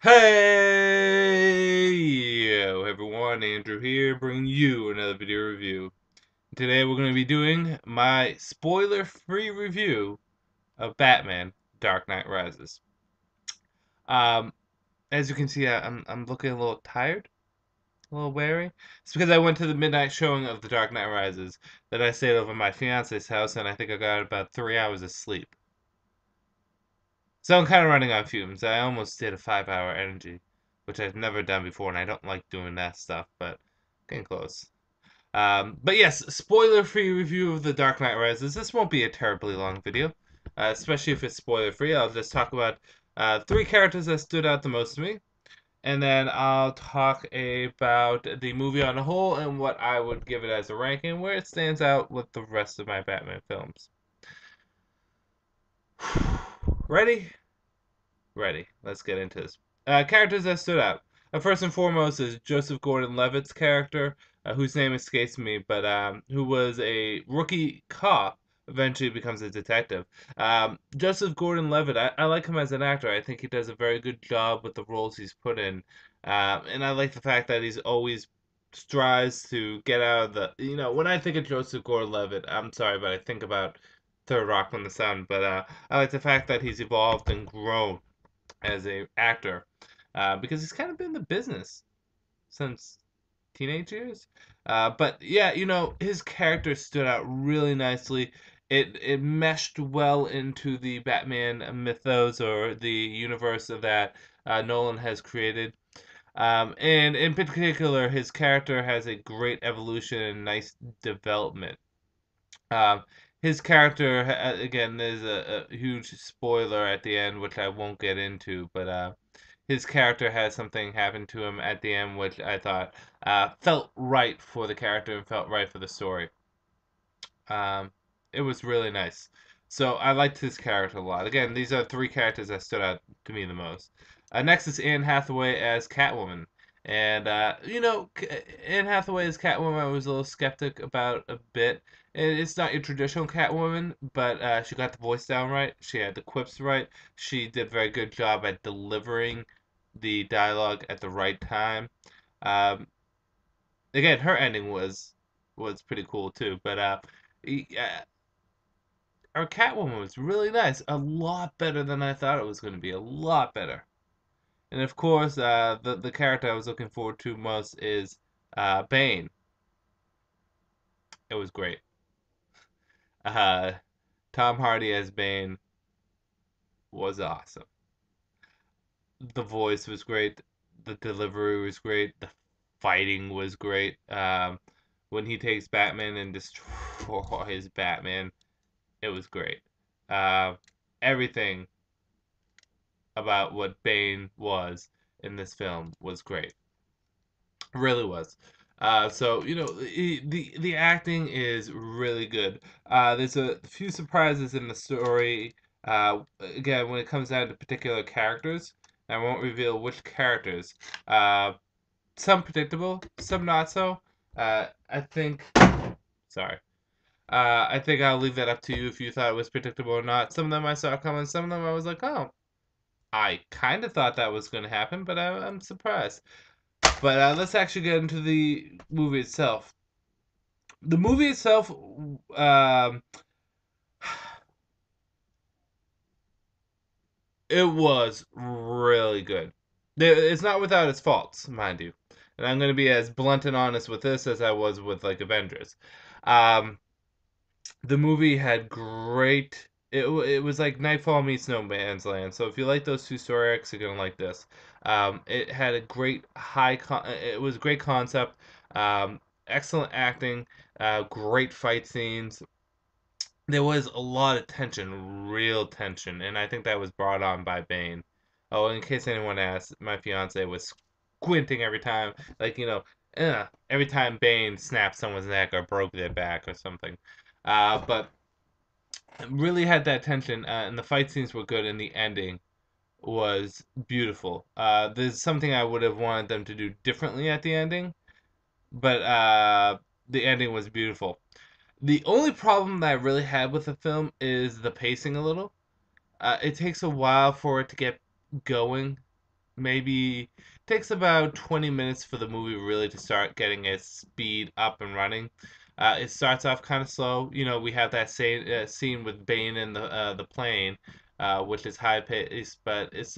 Hey, yo, everyone, Andrew here, bringing you another video review. Today we're going to be doing my spoiler-free review of Batman: Dark Knight Rises. Um, as you can see, I'm looking a little tired, a little weary. It's because I went to the midnight showing of The Dark Knight Rises that I stayed over at my fiance's house, and I think I got about 3 hours of sleep. So I'm kind of running on fumes. I almost did a 5-hour energy, which I've never done before, and I don't like doing that stuff, but getting close. But yes, spoiler-free review of The Dark Knight Rises. This won't be a terribly long video, especially if it's spoiler-free. I'll just talk about three characters that stood out the most to me, and then I'll talk about the movie on a whole and what I would give it as a ranking, where it stands out with the rest of my Batman films. Ready? Ready. Let's get into this. Characters that stood out. First and foremost is Joseph Gordon-Levitt's character, whose name escapes me, but who was a rookie cop, eventually becomes a detective. Joseph Gordon-Levitt, I like him as an actor. I think he does a very good job with the roles he's put in, and I like the fact that he's always strives to get out of the. When I think of Joseph Gordon-Levitt, I'm sorry, but I think about Third Rock from the Sun. But I like the fact that he's evolved and grown as a actor because he's kind of been in the business since teenage years. But yeah, his character stood out really nicely. It meshed well into the Batman mythos or the universe that Nolan has created. And in particular, his character has a great evolution and nice development. Um, his character, again, there's a huge spoiler at the end, which I won't get into, but his character has something happen to him at the end, which I thought felt right for the character and felt right for the story. Um, it was really nice. So I liked his character a lot. Again, these are three characters that stood out to me the most. Next is Anne Hathaway as Catwoman. And, Anne Hathaway as Catwoman, I was a little skeptic about a bit. It's not your traditional Catwoman, but she got the voice down right. She had the quips right. She did a very good job at delivering the dialogue at the right time. Um, again, her ending was pretty cool too. But our Catwoman was really nice, a lot better than I thought it was going to be, a lot better. And of course, the character I was looking forward to most is Bane. It was great. Uh, Tom Hardy as Bane was awesome. The voice was great. The delivery was great. The fighting was great. When he takes Batman and destroys Batman, it was great. Uh, everything about what Bane was in this film was great. Really was. So the acting is really good. There's a few surprises in the story. Again, when it comes down to particular characters, I won't reveal which characters. Some predictable, some not so. I think. Sorry. I think I'll leave that up to you if you thought it was predictable or not. Some of them I saw coming. Some of them I was like, oh, I kind of thought that was going to happen, but I'm surprised. But let's actually get into the movie itself. The movie itself, it was really good. It's not without its faults, mind you. And I'm going to be as blunt and honest with this as I was with like Avengers. Um, the movie had great. It was like Nightfall meets No Man's Land. So if you like those two story arcs, you're gonna like this. It had a great it was a great concept. Excellent acting. Great fight scenes. There was a lot of tension, real tension, and I think that was brought on by Bane. Oh, in case anyone asks, my fiance was squinting every time, like every time Bane snapped someone's neck or broke their back or something. But really had that tension, and the fight scenes were good, and the ending was beautiful. There's something I would have wanted them to do differently at the ending, but the ending was beautiful. The only problem that I really had with the film is the pacing a little. It takes a while for it to get going. maybe takes about 20 minutes for the movie really to start getting its speed up and running. It starts off kind of slow. You know, we have that scene with Bane in the plane, which is high paced, but it's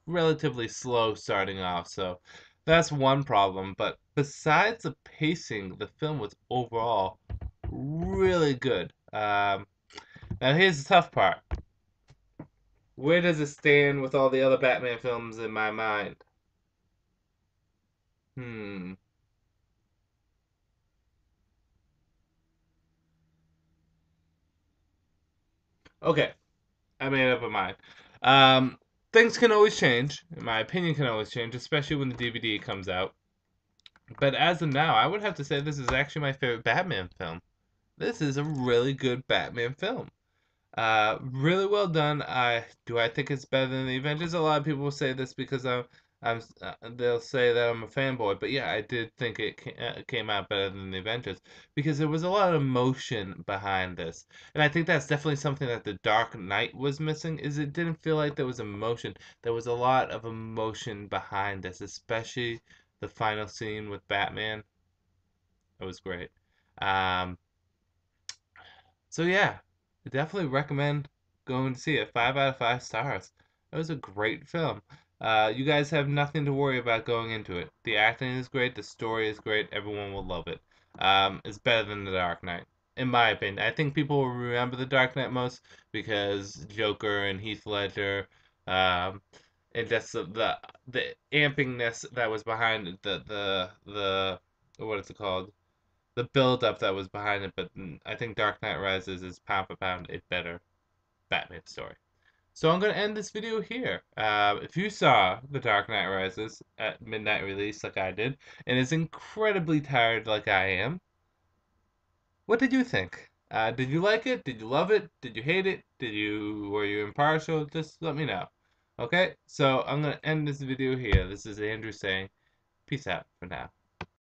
relatively slow starting off. So that's one problem. But besides the pacing, the film was overall really good. Now here's the tough part. Where does it stand with all the other Batman films in my mind? Hmm. Okay, I made up a mind. Um, things can always change. My opinion can always change, especially when the DVD comes out. But as of now, I would have to say this is actually my favorite Batman film. This is a really good Batman film. Really well done. I think it's better than the Avengers. A lot of people will say this because they'll say that I'm a fanboy, but yeah, I did think it came out better than the Avengers because there was a lot of emotion behind this, and I think that's definitely something that the Dark Knight was missing. Is it didn't feel like there was emotion. There was a lot of emotion behind this, especially the final scene with Batman. It was great. Um, so yeah, I definitely recommend going to see it. 5 out of 5 stars. It was a great film. You guys have nothing to worry about going into it. The acting is great. The story is great. Everyone will love it. It's better than The Dark Knight, in my opinion. I think people will remember The Dark Knight most because Joker and Heath Ledger, um, and just the ampingness that was behind it, the what is it called? The build up that was behind it, but I think Dark Knight Rises is pound for pound a better Batman story. So I'm gonna end this video here. If you saw The Dark Knight Rises at midnight release like I did, and is incredibly tired like I am, what did you think? Did you like it? Did you love it? Did you hate it? Were you impartial? Just let me know. Okay, so I'm gonna end this video here. This is Andrew saying peace out for now.